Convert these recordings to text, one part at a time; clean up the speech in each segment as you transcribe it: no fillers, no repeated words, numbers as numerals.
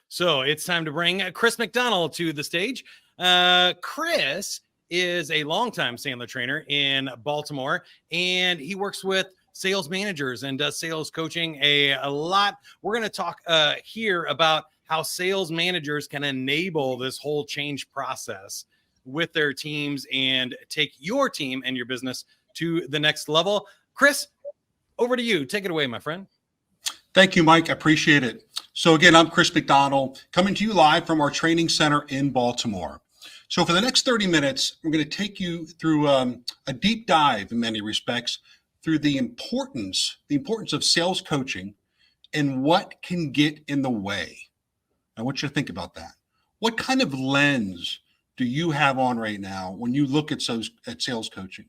So it's time to bring Chris McDonell to the stage. Chris is a longtime Sandler trainer in Baltimore, and he works with sales managers and does sales coaching a lot. We're going to talk here about how sales managers can enable this whole change process with their teams and take your team and your business to the next level. Chris, over to you. Take it away, my friend. Thank you, Mike. I appreciate it. So again, I'm Chris McDonell, coming to you live from our training center in Baltimore. So for the next 30 minutes, we're going to take you through a deep dive in many respects through the importance of sales coaching and what can get in the way. I want you to think about that. What kind of lens do you have on right now when you look at sales coaching?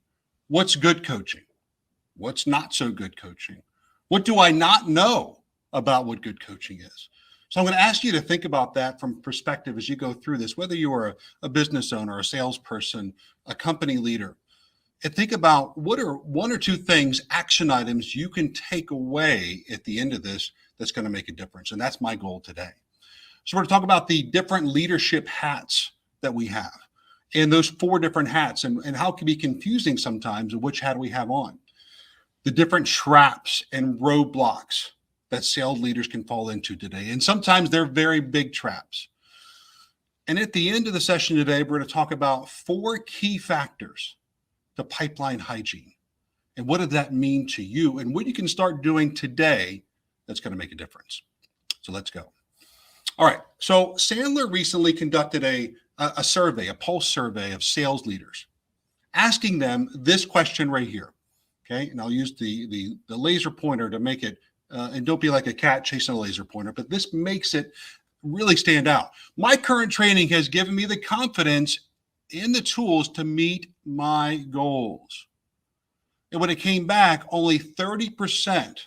What's good coaching? What's not so good coaching? What do I not know about what good coaching is? So I'm going to ask you to think about that from perspective as you go through this, whether you are a business owner, a salesperson, a company leader, and think about what are one or two things, action items you can take away at the end of this that's going to make a difference. And that's my goal today. So we're going to talk about the different leadership hats that we have and those 4 different hats and how it can be confusing sometimes of which hat we have on. The different traps and roadblocks that sales leaders can fall into today. And sometimes they're very big traps. And at the end of the session today, we're going to talk about 4 key factors to pipeline hygiene. And what does that mean to you? And what you can start doing today that's going to make a difference. So let's go. All right. So Sandler recently conducted a survey, a pulse survey of sales leaders, asking them this question right here. Okay. And I'll use the laser pointer to make it, and don't be like a cat chasing a laser pointer, but this makes it really stand out. My current training has given me the confidence in the tools to meet my goals. And when it came back, only 30%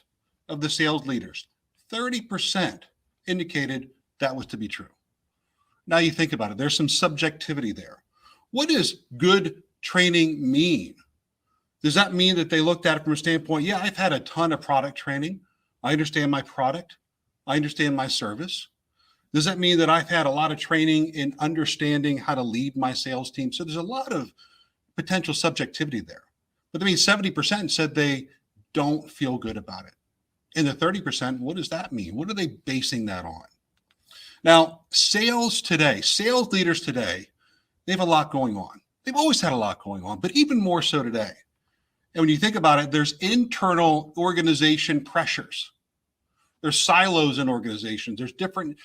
of the sales leaders, 30% indicated that was to be true. Now you think about it, there's some subjectivity there. What does good training mean? Does that mean that they looked at it from a standpoint, yeah, I've had a ton of product training. I understand my product. I understand my service. Does that mean that I've had a lot of training in understanding how to lead my sales team? So there's a lot of potential subjectivity there. But I mean, 70% said they don't feel good about it. And the 30%, what does that mean? What are they basing that on? Now, sales leaders today, they have a lot going on. They've always had a lot going on, but even more so today. And when you think about it, there's internal organization pressures. There's silos in organizations. There's different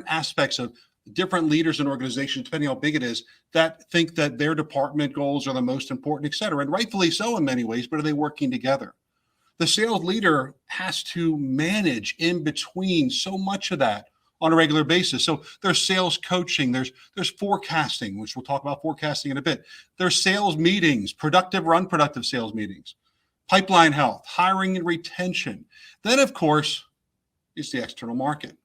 aspects of different leaders in organizations, depending how big it is, that think that their department goals are the most important, et cetera. And rightfully so in many ways, but are they working together? The sales leader has to manage in between so much of that on a regular basis. So there's sales coaching, there's forecasting, which we'll talk about forecasting in a bit. There's sales meetings, productive or unproductive sales meetings, pipeline health, hiring and retention. Then, of course, it's the external market.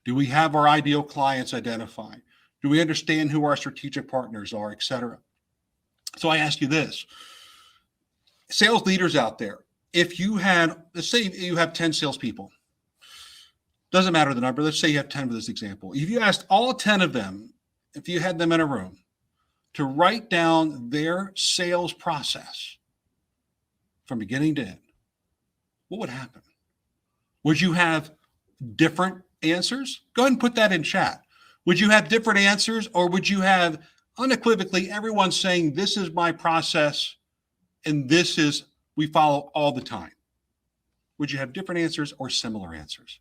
Do we have our ideal clients identified? Do we understand who our strategic partners are, et cetera? So I ask you this, sales leaders out there, if you had, let's say you have 10 salespeople, doesn't matter the number. Let's say you have 10 for this example. If you asked all 10 of them, if you had them in a room to write down their sales process from beginning to end, what would happen? Would you have different answers? Go ahead and put that in chat. Would you have different answers, or would you have unequivocally everyone saying, this is my process and this is, we follow all the time? Would you have different answers or similar answers?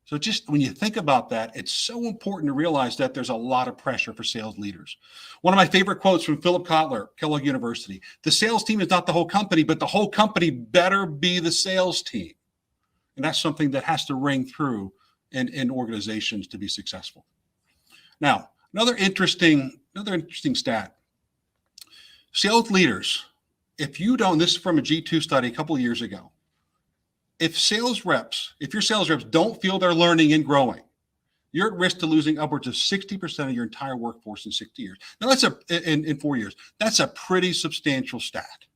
So just when you think about that, it's so important to realize that there's a lot of pressure for sales leaders. One of my favorite quotes from Philip Kotler, Kellogg University: the sales team is not the whole company, but the whole company better be the sales team. And that's something that has to ring through in organizations to be successful. Now, another interesting stat. Sales leaders, if you don't, this is from a G2 study a couple of years ago. If your sales reps don't feel they're learning and growing, you're at risk to losing upwards of 60% of your entire workforce in 60 years. Now that's in 4 years. That's a pretty substantial stat.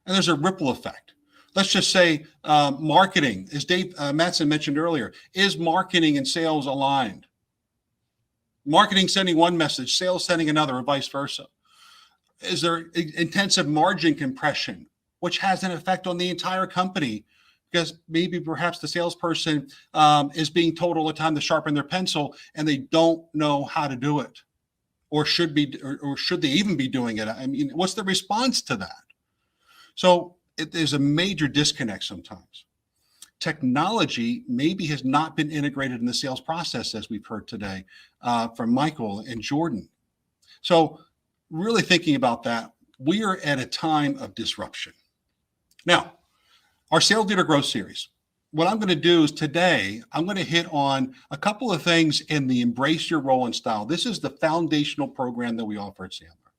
And there's a ripple effect. Let's just say marketing, as Dave Mattson mentioned earlier, is marketing and sales aligned? Marketing sending one message, sales sending another, or vice versa. Is there intensive margin compression, which has an effect on the entire company? Because maybe perhaps the salesperson is being told all the time to sharpen their pencil and they don't know how to do it, or should they even be doing it? I mean, what's the response to that? So there's a major disconnect sometimes. Technology maybe has not been integrated in the sales process, as we've heard today from Michael and Jordan. So really thinking about that, we are at a time of disruption. Now, our Sales Leader Growth Series, what I'm going to do is today, I'm going to hit on a couple of things in the Embrace Your Role and Style. This is the foundational program that we offer at Sandler,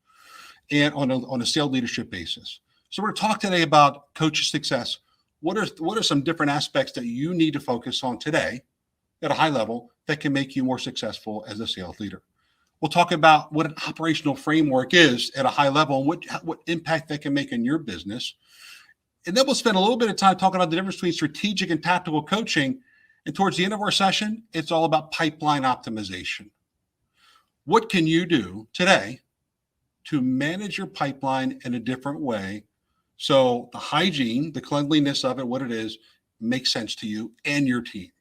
and on a sales leadership basis. So we're going to talk today about coach success. What are some different aspects that you need to focus on today at a high level that can make you more successful as a sales leader? We'll talk about what an operational framework is at a high level and what impact that can make in your business. And then we'll spend a little bit of time talking about the difference between strategic and tactical coaching. And towards the end of our session, it's all about pipeline optimization. What can you do today to manage your pipeline in a different way so the hygiene, the cleanliness of it, what it is, makes sense to you and your team?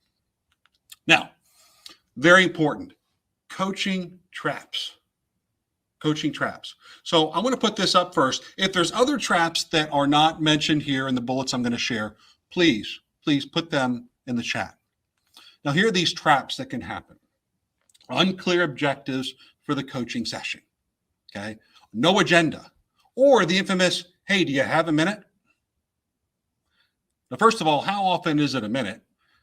Now, very important, coaching traps. Coaching traps. So I'm going to put this up first. If there's other traps that are not mentioned here in the bullets I'm going to share, please put them in the chat. Now, here are these traps that can happen. Unclear objectives for the coaching session. Okay. No agenda. Or the infamous, hey, do you have a minute? Now, first of all, how often is it a minute?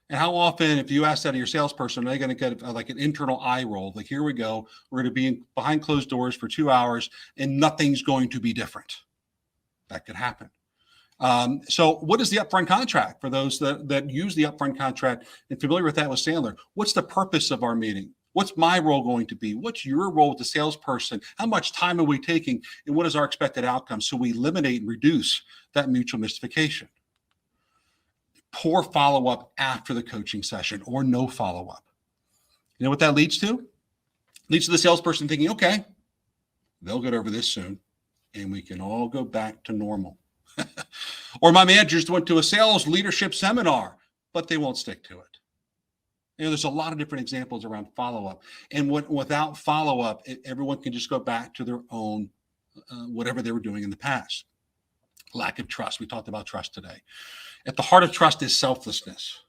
And how often, if you ask that of your salesperson, are they going to get like an internal eye roll? Like, here we go. We're going to be behind closed doors for 2 hours and nothing's going to be different. That could happen. So what is the upfront contract for those that use the upfront contract and familiar with that with Sandler? What's the purpose of our meeting? What's my role going to be? What's your role with the salesperson? How much time are we taking? And what is our expected outcome? So we eliminate and reduce that mutual mystification. Poor follow-up after the coaching session or no follow-up. You know what that leads to? Leads to the salesperson thinking, okay, they'll get over this soon and we can all go back to normal. Or my managers went to a sales leadership seminar, but they won't stick to it. You know, there's a lot of different examples around follow-up. And without follow-up, everyone can just go back to their own, whatever they were doing in the past. Lack of trust. We talked about trust today. At the heart of trust is selflessness.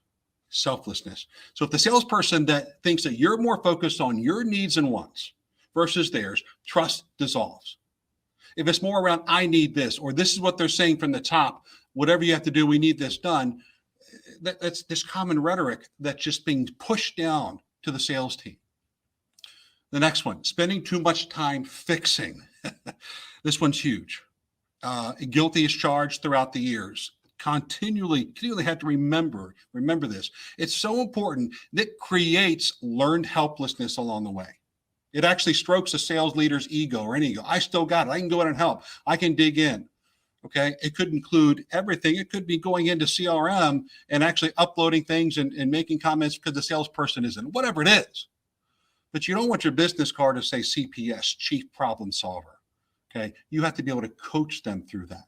Selflessness. So if the salesperson that thinks that you're more focused on your needs and wants versus theirs, trust dissolves. If it's more around, I need this, or this is what they're saying from the top, whatever you have to do, we need this done. That's this common rhetoric that's just being pushed down to the sales team. The next one, spending too much time fixing. This one's huge. Guilty as charged throughout the years. Continually have to remember this. It's so important that creates learned helplessness along the way. It actually strokes a sales leader's ego or any ego. I still got it. I can go in and help. I can dig in. Okay. It could include everything. It could be going into CRM and actually uploading things and making comments because the salesperson isn't, whatever it is. But you don't want your business card to say CPS, Chief Problem Solver. Okay. You have to be able to coach them through that.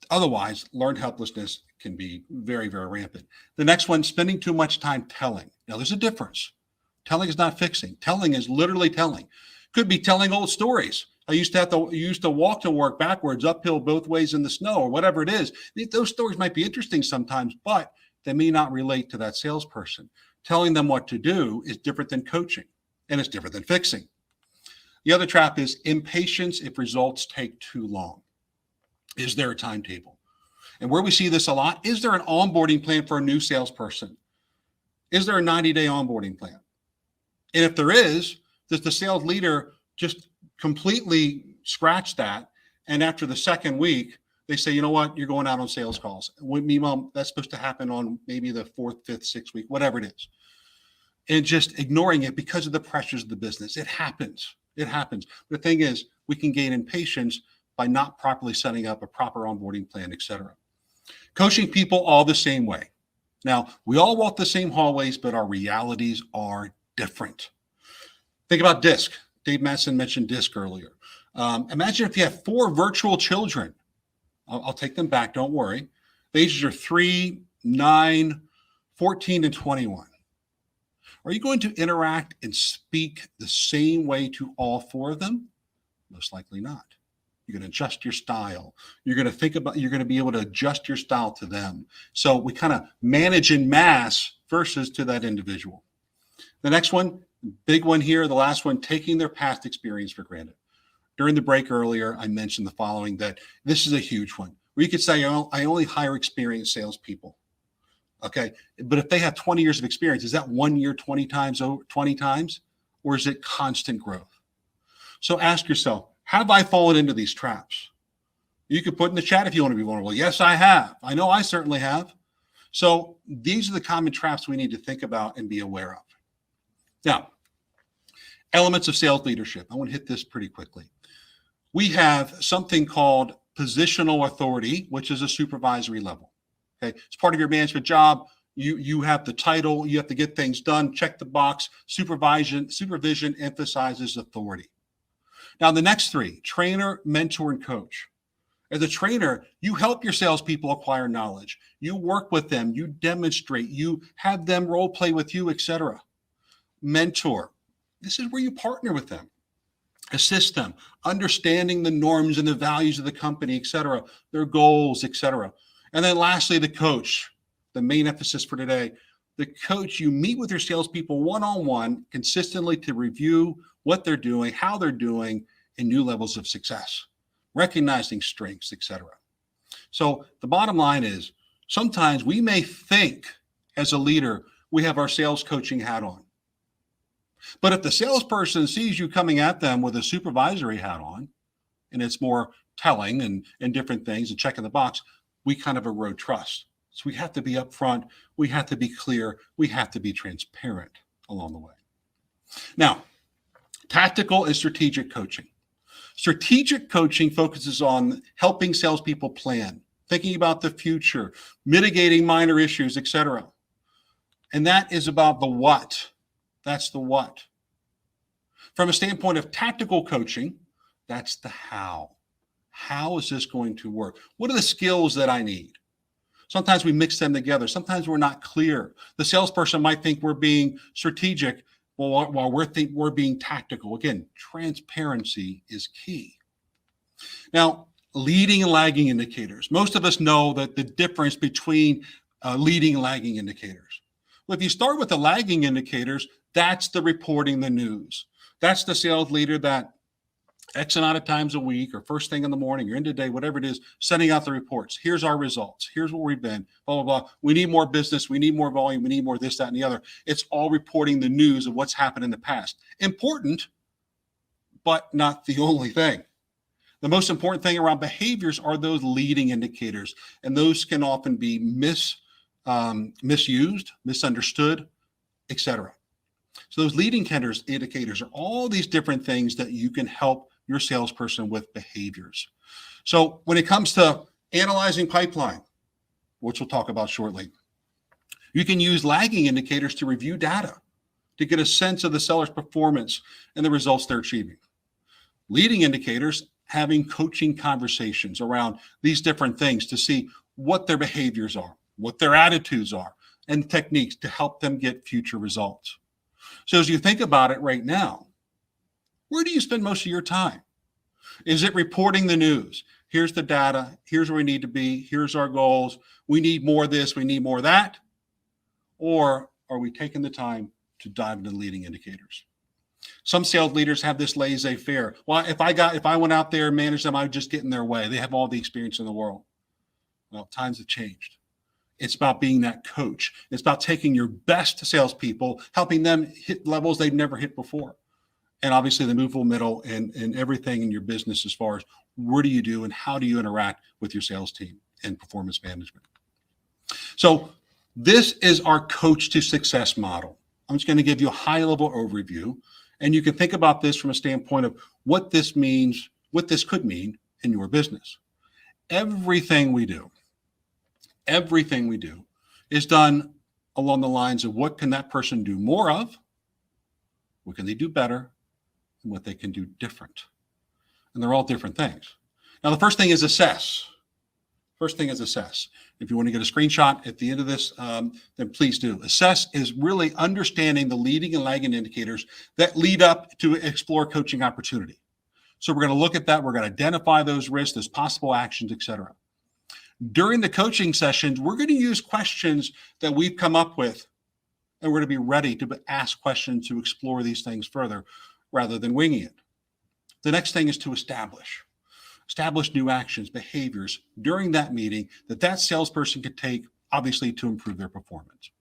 Otherwise, learned helplessness can be very, very rampant. The next one, spending too much time telling. Now, there's a difference. Telling is not fixing. Telling is literally telling. Could be telling old stories. I used to walk to work backwards, uphill both ways in the snow, or whatever it is. Those stories might be interesting sometimes, but they may not relate to that salesperson. Telling them what to do is different than coaching, and it's different than fixing. The other trap is impatience if results take too long. Is there a timetable? And where we see this a lot, is there an onboarding plan for a new salesperson? Is there a 90-day onboarding plan? And if there is, does the sales leader just completely scratch that? And after the second week, they say, you know what, you're going out on sales calls. Meanwhile, that's supposed to happen on maybe the 4th, 5th, 6th week, whatever it is. And just ignoring it because of the pressures of the business. It happens. It happens. The thing is, we can gain impatience by not properly setting up a proper onboarding plan, et cetera. Coaching people all the same way. Now, we all walk the same hallways, but our realities are different. Think about DISC. Dave Masson mentioned DISC earlier. Imagine if you have 4 virtual children. I'll take them back, don't worry. The ages are 3, 9, 14, and 21. Are you going to interact and speak the same way to all 4 of them? Most likely not. You're going to adjust your style. You're going to be able to adjust your style to them. So we kind of manage in mass versus to that individual. The next one, big one here, the last one, taking their past experience for granted. During the break earlier, I mentioned the following, that this is a huge one. Where you could say, I only hire experienced salespeople. Okay. But if they have 20 years of experience, is that 1 year 20 times, or is it constant growth? So ask yourself, have I fallen into these traps? You can put in the chat if you want to be vulnerable. Yes, I have. I know I certainly have. So these are the common traps we need to think about and be aware of. Now, elements of sales leadership. I want to hit this pretty quickly. We have something called positional authority, which is a supervisory level. Okay, it's part of your management job. You have the title. You have to get things done. Check the box. Supervision emphasizes authority. Now, the next 3, trainer, mentor, and coach. As a trainer, you help your salespeople acquire knowledge. You work with them. You demonstrate. You have them role play with you, etc. Mentor. This is where you partner with them, assist them, understanding the norms and the values of the company, etc., their goals, etc. And then lastly, the coach, the main emphasis for today. The coach, you meet with your salespeople one-on-one consistently to review what they're doing, how they're doing, and new levels of success, recognizing strengths, etc. So the bottom line is, sometimes we may think as a leader, we have our sales coaching hat on. But if the salesperson sees you coming at them with a supervisory hat on, and it's more telling and different things and checking the box, we kind of erode trust. So we have to be upfront. We have to be clear. We have to be transparent along the way. Now, tactical and strategic coaching. Strategic coaching focuses on helping salespeople plan, thinking about the future, mitigating minor issues, etc. And that is about the what. That's the what. From a standpoint of tactical coaching, that's the how. How is this going to work? What are the skills that I need? Sometimes we mix them together. Sometimes we're not clear. The salesperson might think we're being strategic while we're being tactical. Again, transparency is key. Now, leading and lagging indicators. Most of us know that the difference between leading and lagging indicators. Well, if you start with the lagging indicators, that's the reporting the news. That's the sales leader that X amount of times a week or first thing in the morning or end of the day, whatever it is, sending out the reports. Here's our results. Here's where we've been, blah, blah, blah. We need more business. We need more volume. We need more this, that, and the other. It's all reporting the news of what's happened in the past. Important, but not the only thing. The most important thing around behaviors are those leading indicators, and those can often be misused, misunderstood, etc. So those leading indicators are all these different things that you can help your salesperson with behaviors. So when it comes to analyzing pipeline, which we'll talk about shortly, you can use lagging indicators to review data to get a sense of the seller's performance and the results they're achieving. Leading indicators, having coaching conversations around these different things to see what their behaviors are, what their attitudes are, and techniques to help them get future results. So as you think about it right now, where do you spend most of your time? Is it reporting the news? Here's the data. Here's where we need to be. Here's our goals. We need more of this. We need more of that. Or are we taking the time to dive into leading indicators? Some sales leaders have this laissez-faire. Well, if I went out there and managed them, I would just get in their way. They have all the experience in the world. Well, times have changed. It's about being that coach. It's about taking your best salespeople, helping them hit levels they've never hit before. And obviously the movable middle and everything in your business as far as what do you do and how do you interact with your sales team and performance management. So this is our coach to success model. I'm just going to give you a high level overview, and you can think about this from a standpoint of what this means, what this could mean in your business. Everything we do, Everything we do is done along the lines of what can that person do more of, what can they do better, and what they can do different. And they're all different things. Now, the first thing is assess. First thing is assess. If you want to get a screenshot at the end of this, then please do. Assess is really understanding the leading and lagging indicators that lead up to explore coaching opportunity. So we're going to look at that. We're going to identify those risks, those possible actions, et cetera. During the coaching sessions, we're going to use questions that we've come up with, and we're going to be ready to ask questions to explore these things further rather than winging it. The next thing is to establish new actions, behaviors during that meeting that salesperson could take, obviously, to improve their performance.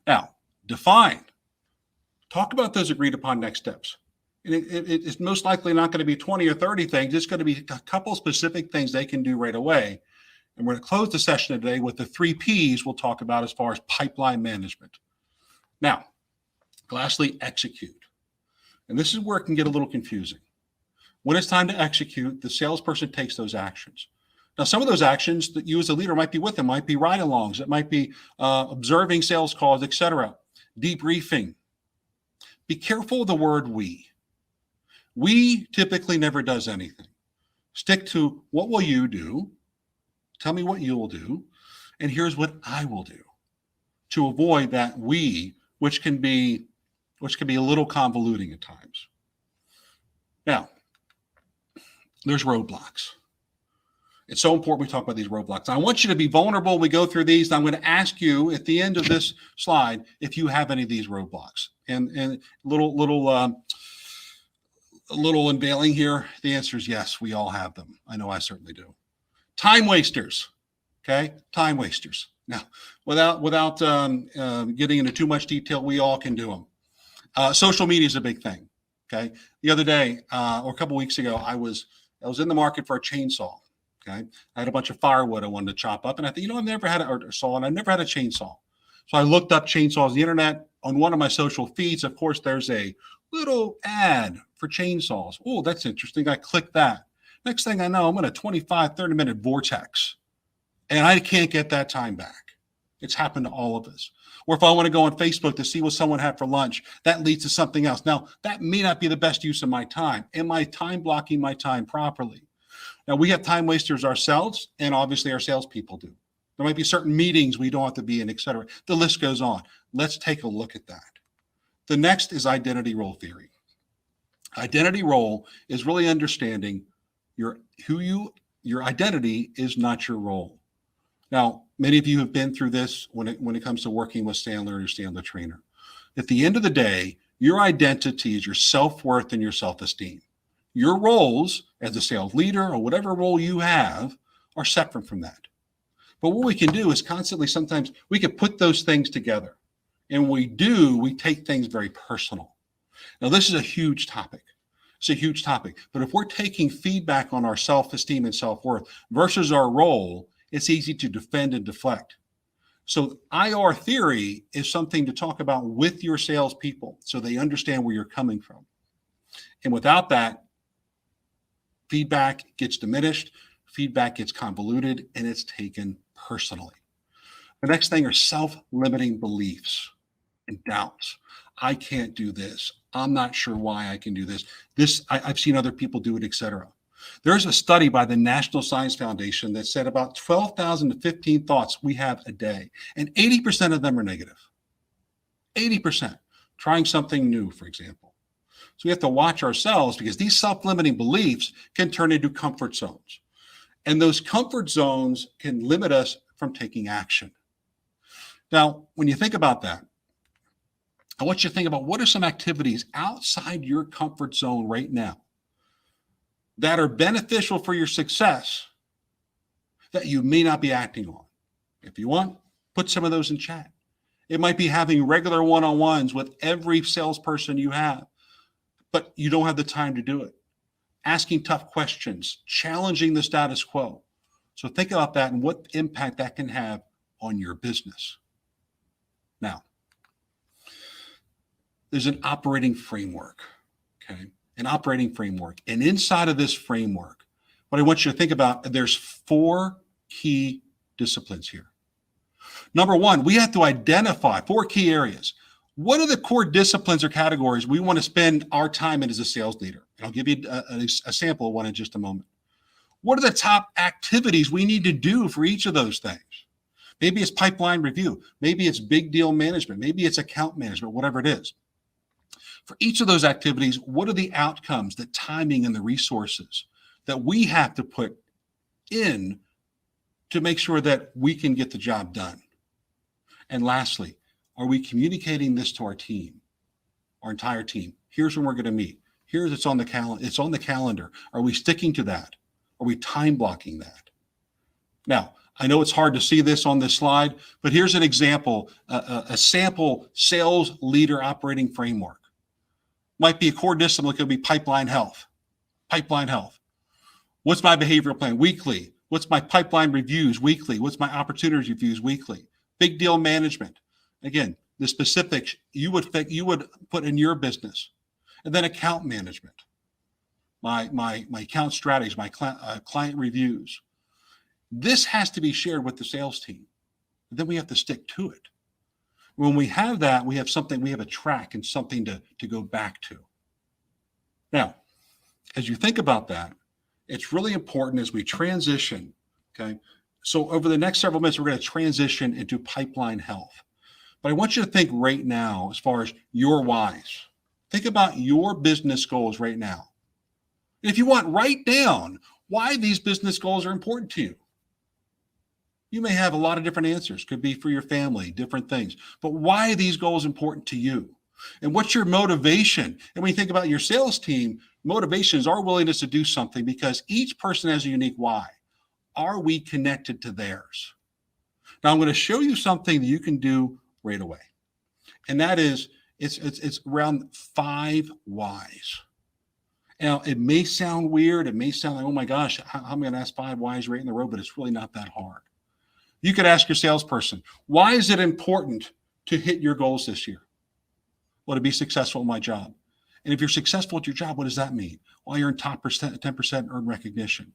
Now, define. Talk about those agreed upon next steps. It's most likely not going to be 20 or 30 things. It's going to be a couple specific things they can do right away. And we're going to close the session today with the 3 Ps we'll talk about as far as pipeline management. Now, lastly, execute. And this is where it can get a little confusing. When it's time to execute, the salesperson takes those actions. Now, some of those actions that you as a leader might be with them, might be ride-alongs, it might be observing sales calls, et cetera, debriefing. Be careful of the word we. We typically never does anything. Stick to what will you do? Tell me what you will do. And here's what I will do to avoid that we, which can be a little convoluting at times. Now, there's roadblocks. It's so important we talk about these roadblocks. I want you to be vulnerable. We go through these. I'm going to ask you at the end of this slide if you have any of these roadblocks. And little unveiling here. The answer is yes, we all have them. I know I certainly do. Time wasters. Okay, time wasters. Now, without getting into too much detail, we all can do them. Social media is a big thing. Okay, the other day or a couple weeks ago, I was in the market for a chainsaw. Okay, I had a bunch of firewood I wanted to chop up, and I thought, I've never had a saw, and I've never had a chainsaw. So I looked up chainsaws on the internet. On one of my social feeds, of course, there's a little ad for chainsaws. Oh, that's interesting. I clicked that. Next thing I know, I'm in a 25, 30-minute vortex, and I can't get that time back. It's happened to all of us. Or if I want to go on Facebook to see what someone had for lunch, that leads to something else. Now, that may not be the best use of my time. Am I time blocking my time properly? Now, we have time wasters ourselves, and obviously our salespeople do. There might be certain meetings we don't have to be in, et cetera. The list goes on. Let's take a look at that. The next is identity role theory. Identity role is really understanding your identity is not your role. Now, many of you have been through this when it comes to working with Sandler or your Sandler trainer. At the end of the day, your identity is your self-worth and your self-esteem. Your roles as a sales leader or whatever role you have are separate from that. But what we can do is constantly, sometimes we can put those things together. And we take things very personal. Now, this is a huge topic. It's a huge topic. But if we're taking feedback on our self-esteem and self-worth versus our role, it's easy to defend and deflect. So IR theory is something to talk about with your salespeople so they understand where you're coming from. And without that, feedback gets diminished, feedback gets convoluted, and it's taken personally. The next thing are self-limiting beliefs and doubts. I can't do this. I'm not sure why I can do this. I've seen other people do it, etc. There's a study by the National Science Foundation that said about 12,000 to 15 thoughts we have a day, and 80% of them are negative. 80%. Trying something new, for example. So we have to watch ourselves because these self-limiting beliefs can turn into comfort zones. And those comfort zones can limit us from taking action. Now, when you think about that, I want you to think about what are some activities outside your comfort zone right now that are beneficial for your success that you may not be acting on. If you want, put some of those in chat. It might be having regular one-on-ones with every salesperson you have, but you don't have the time to do it. Asking tough questions, challenging the status quo. So think about that and what impact that can have on your business. Now, there's an operating framework, okay? An operating framework. And inside of this framework, what I want you to think about, there's 4 key disciplines here. Number one, we have to identify 4 key areas. What are the core disciplines or categories we want to spend our time in as a sales leader? And I'll give you a sample of one in just a moment. What are the top activities we need to do for each of those things? Maybe it's pipeline review. Maybe it's big deal management. Maybe it's account management, whatever it is. For each of those activities, what are the outcomes, the timing, and the resources that we have to put in to make sure that we can get the job done? And lastly, are we communicating this to our team, our entire team? Here's when we're going to meet. Here's it's on the calendar. It's on the calendar. Are we sticking to that? Are we time blocking that? Now, I know it's hard to see this on this slide, but here's an example, a sample sales leader operating framework. Might be a core discipline. It could be pipeline health. Pipeline health. What's my behavioral plan? Weekly. What's my pipeline reviews? Weekly. What's my opportunities reviews? Weekly. Big deal management. Again, the specifics you would put in your business. And then account management. My account strategies, my client reviews. This has to be shared with the sales team. And then we have to stick to it. When we have that, we have something, we have a track and something to go back to. Now, as you think about that, it's really important as we transition, okay? So over the next several minutes, we're going to transition into pipeline health. But I want you to think right now as far as your whys. Think about your business goals right now. And if you want, write down why these business goals are important to you. You may have a lot of different answers. Could be for your family, different things. But why are these goals important to you? And what's your motivation? And when you think about your sales team, motivation is our willingness to do something because each person has a unique why. Are we connected to theirs? Now, I'm going to show you something that you can do right away. And that is, it's around 5 whys. Now, it may sound weird. It may sound like, oh my gosh, how am I going to ask 5 whys right in the row? But it's really not that hard. You could ask your salesperson, why is it important to hit your goals this year? Well, to be successful in my job. And if you're successful at your job, what does that mean? Well, you're in top 10% earned recognition.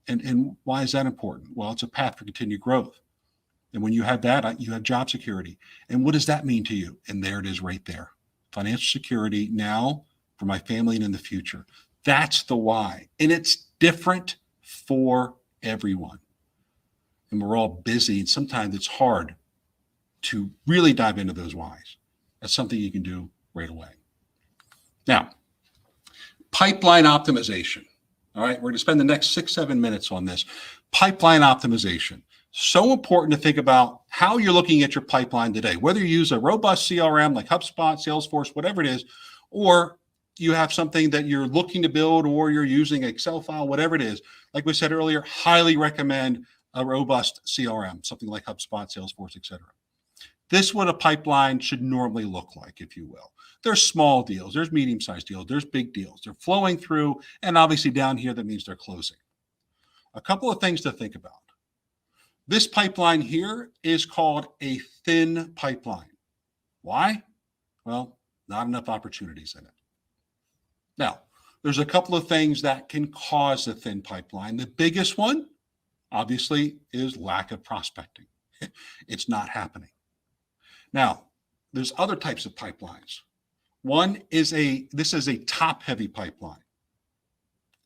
And why is that important? Well, it's a path for continued growth. And when you have that, you have job security. And what does that mean to you? And there it is right there. Financial security now for my family and in the future. That's the why. And it's different for everyone. And we're all busy, and sometimes it's hard to really dive into those whys. That's something you can do right away. Now, pipeline optimization. All right, we're going to spend the next 6-7 minutes on this. Pipeline optimization. So important to think about how you're looking at your pipeline today, whether you use a robust CRM like HubSpot, Salesforce, whatever it is, or you have something that you're looking to build, or you're using an Excel file, whatever it is. Like we said earlier, highly recommend a robust CRM, something like HubSpot, Salesforce, etc. This is what a pipeline should normally look like, if you will. There's small deals, there's medium-sized deals, there's big deals. They're flowing through, and obviously down here, that means they're closing. A couple of things to think about. This pipeline here is called a thin pipeline. Why? Well, not enough opportunities in it. Now, there's a couple of things that can cause a thin pipeline. The biggest one, obviously, is lack of prospecting. It's not happening. Now, there's other types of pipelines. One is this is a top-heavy pipeline.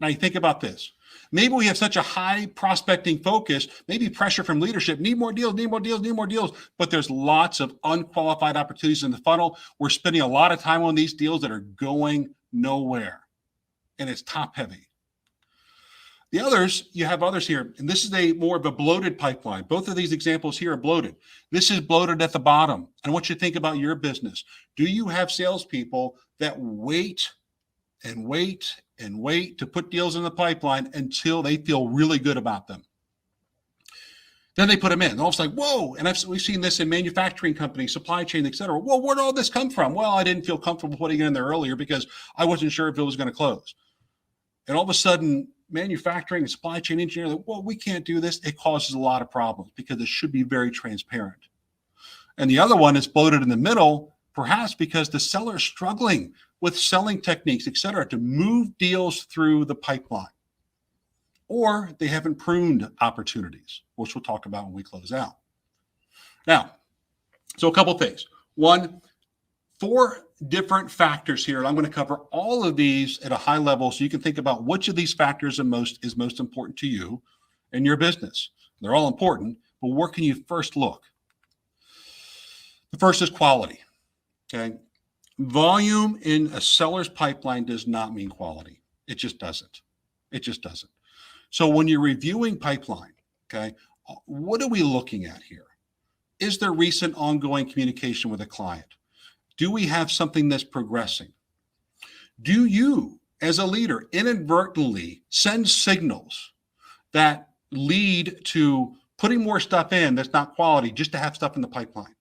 Now, you think about this. Maybe we have such a high prospecting focus, maybe pressure from leadership, need more deals, need more deals, need more deals, but there's lots of unqualified opportunities in the funnel. We're spending a lot of time on these deals that are going nowhere, and it's top-heavy. The others, you have others here, and this is more of a bloated pipeline. Both of these examples here are bloated. This is bloated at the bottom. I want you to think about your business. Do you have salespeople that wait and wait and wait to put deals in the pipeline until they feel really good about them? Then they put them in. And all of a sudden, whoa, and we've seen this in manufacturing companies, supply chain, et cetera. Well, where did all this come from? Well, I didn't feel comfortable putting it in there earlier because I wasn't sure if it was going to close. And all of a sudden, manufacturing and supply chain engineering, well, we can't do this. It causes a lot of problems because it should be very transparent. And the other one is bloated in the middle, perhaps because the seller is struggling with selling techniques, et cetera, to move deals through the pipeline. Or they haven't pruned opportunities, which we'll talk about when we close out. Now, so a couple things. One, 4 different factors here. And I'm going to cover all of these at a high level so you can think about which of these factors is most important to you and your business. They're all important, but where can you first look? The first is quality. Okay. Volume in a seller's pipeline does not mean quality. It just doesn't. It just doesn't. So when you're reviewing pipeline, okay, what are we looking at here? Is there recent ongoing communication with a client? Do we have something that's progressing? Do you, as a leader, inadvertently send signals that lead to putting more stuff in that's not quality just to have stuff in the pipeline?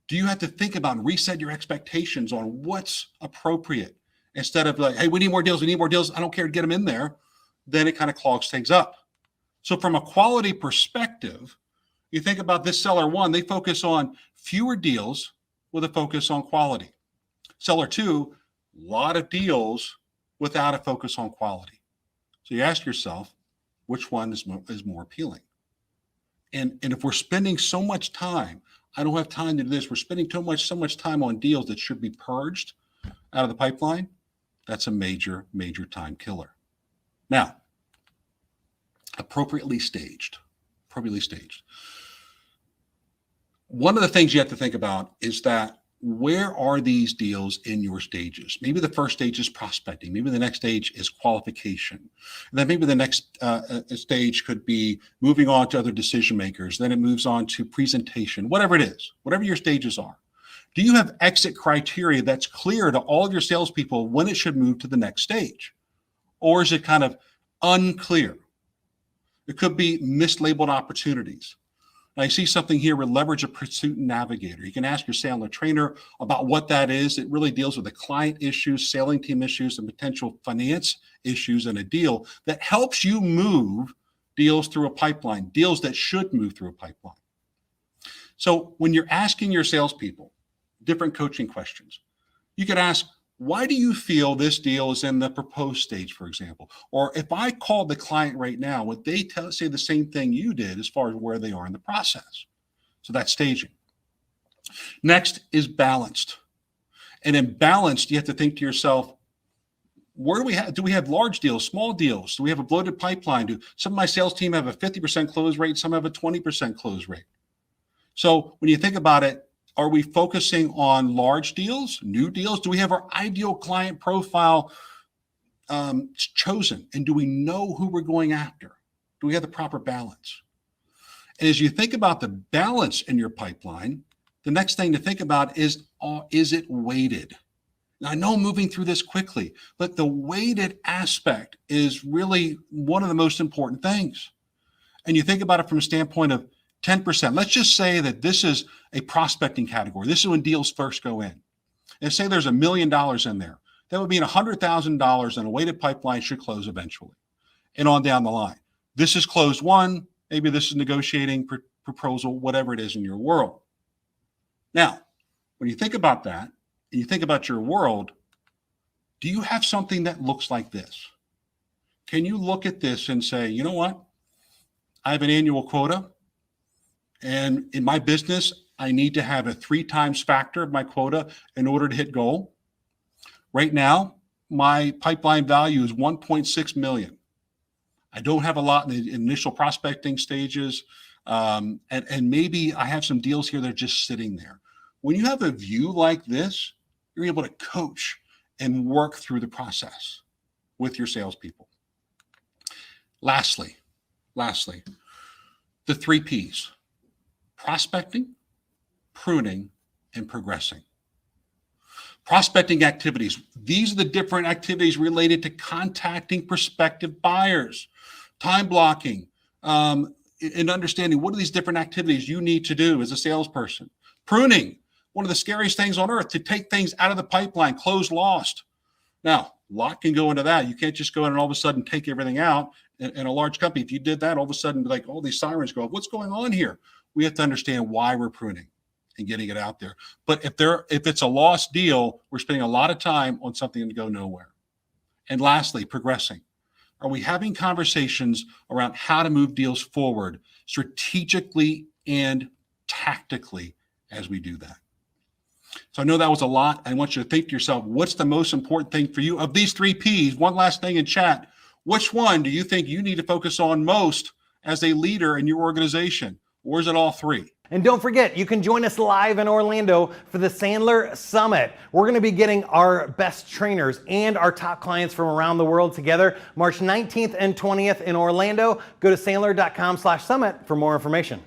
Do you have to think about and reset your expectations on what's appropriate instead of like, hey, we need more deals, I don't care to get them in there? Then it kind of clogs things up. So from a quality perspective, you think about this seller 1, they focus on fewer deals with a focus on quality. Seller 2, a lot of deals without a focus on quality. So you ask yourself, which one is more appealing? And if we're spending so much time, I don't have time to do this, we're spending so much time on deals that should be purged out of the pipeline, that's a major, major time killer. Now, appropriately staged. One of the things you have to think about is that where are these deals in your stages? Maybe the first stage is prospecting. Maybe the next stage is qualification. And then maybe the next stage could be moving on to other decision makers. Then it moves on to presentation, whatever it is, whatever your stages are. Do you have exit criteria that's clear to all of your salespeople when it should move to the next stage? Or is it kind of unclear? It could be mislabeled opportunities. I see something here with leverage a pursuit navigator. You can ask your sales trainer about what that is. It really deals with the client issues, selling team issues, and potential finance issues in a deal that helps you move deals through a pipeline, deals that should move through a pipeline. So when you're asking your salespeople different coaching questions, you could ask, why do you feel this deal is in the proposed stage, for example? Or if I called the client right now, would they say the same thing you did as far as where they are in the process? So that's staging. Next is balanced. And in balanced, you have to think to yourself, where do we have large deals, small deals? Do we have a bloated pipeline? Do some of my sales team have a 50% close rate? Some have a 20% close rate. So when you think about it, are we focusing on large deals, new deals? Do we have our ideal client profile chosen? And do we know who we're going after? Do we have the proper balance? And as you think about the balance in your pipeline, the next thing to think about is it weighted? Now, I know I'm moving through this quickly, but the weighted aspect is really one of the most important things. And you think about it from a standpoint of 10%. Let's just say that this is a prospecting category. This is when deals first go in. And say there's $1 million in there. That would mean $100,000 in a weighted pipeline should close eventually and on down the line. This is closed 1. Maybe this is negotiating proposal, whatever it is in your world. Now, when you think about that and you think about your world, do you have something that looks like this? Can you look at this and say, you know what? I have an annual quota. And in my business, I need to have a 3 times factor of my quota in order to hit goal. Right now, my pipeline value is 1.6 million. I don't have a lot in the initial prospecting stages. And maybe I have some deals here that are just sitting there. When you have a view like this, you're able to coach and work through the process with your salespeople. Lastly, the 3 Ps. Prospecting, pruning, and progressing. Prospecting activities. These are the different activities related to contacting prospective buyers, time blocking, and understanding what are these different activities you need to do as a salesperson. Pruning, one of the scariest things on earth, to take things out of the pipeline, close lost. Now, a lot can go into that. You can't just go in and all of a sudden take everything out. In a large company, if you did that, all of a sudden, like all these sirens go up. What's going on here? We have to understand why we're pruning and getting it out there. But if it's a lost deal, we're spending a lot of time on something to go nowhere. And lastly, progressing. Are we having conversations around how to move deals forward strategically and tactically as we do that. So I know that was a lot. I want you to think to yourself, what's the most important thing for you of these 3 Ps? One last thing in chat. Which one do you think you need to focus on most as a leader in your organization? Or is it all 3? And don't forget, you can join us live in Orlando for the Sandler Summit. We're going to be getting our best trainers and our top clients from around the world together March 19th and 20th in Orlando. Go to sandler.com/summit for more information.